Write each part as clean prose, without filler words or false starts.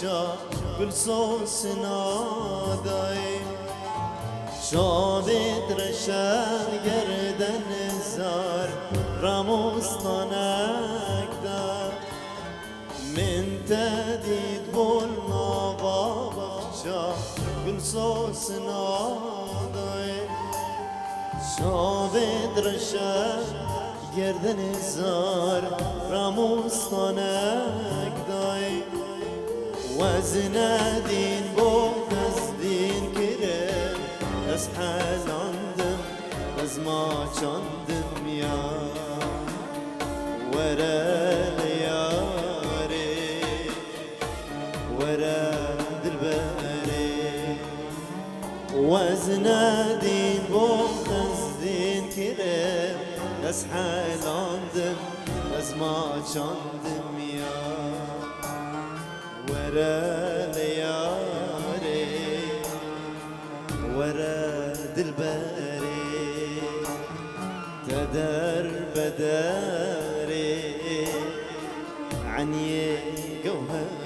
بخشا گل سوسنا دای شابت رشد گردن زار رموستانک دا من تدید بول نابا بخشا گل سوسنا دای شابت رشد گردن زار رموستانک دای وزن دین بو دین کرد از حلاندم از ما چندم یا ورا لیاره ورا دلبره وزن دین بو دین کرد از حلاندم از ما چندم یا ورا لیاره ورا دلبری تدر بداري عني جوهري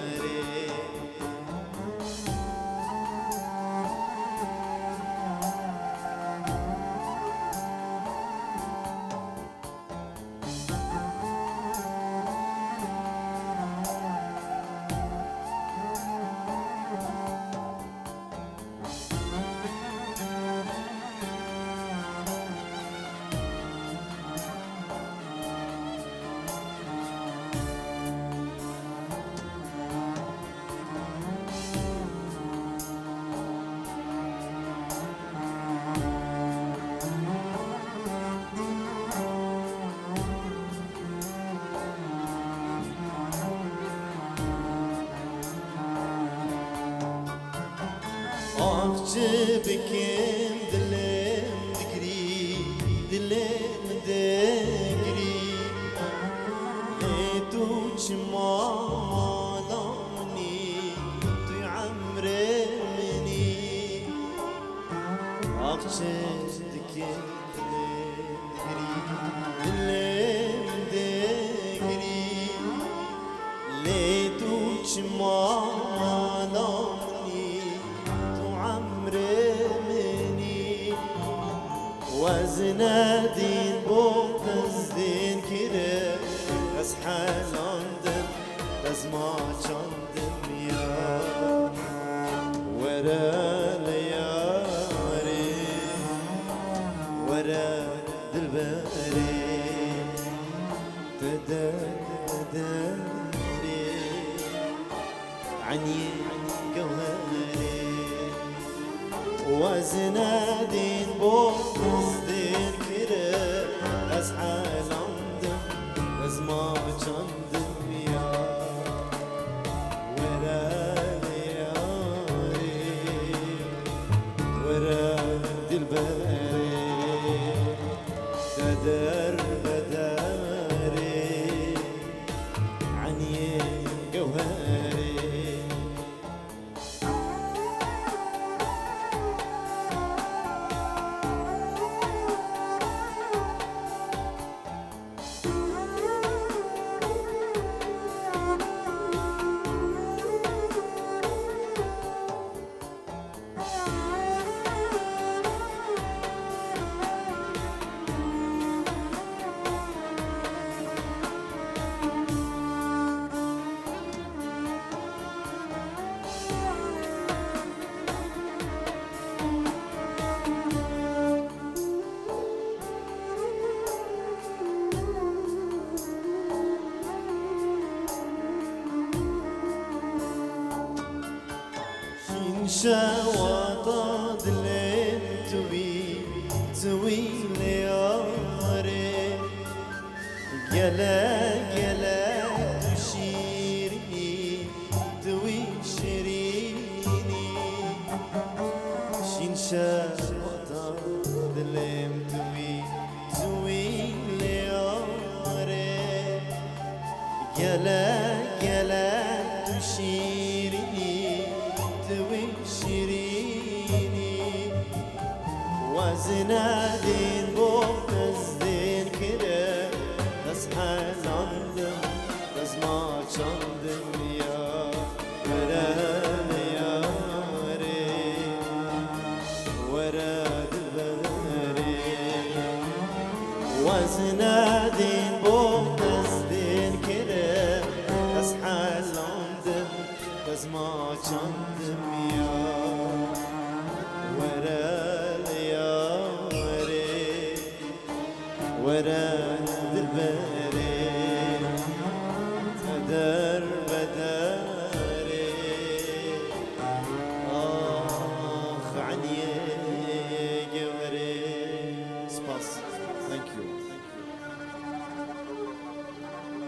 Akçe bekim dilim dikri dilim dikri tu çmalani tu amreni Akçe bekim dilim dikri tu çmalani وزن دين بوقز دين كده بس حالاندم بس ما چندم يا ورا لياري ورا دلبري تدري عني جوهري وزن دين بوقز دين كده از حالاندم از ما چندم يا ورا لياري ورا دلبري تدر بداري عني جوهري شواطا دلين توي لياري جلا تشيرني توي شيريني شين شواطا دلين توي لياري جلا تشيرني شيريني وزن دين بوقز دين كده بس حالاندم بس ما چندم يا كز ما چندم یا ورا يا وري ورا دلبري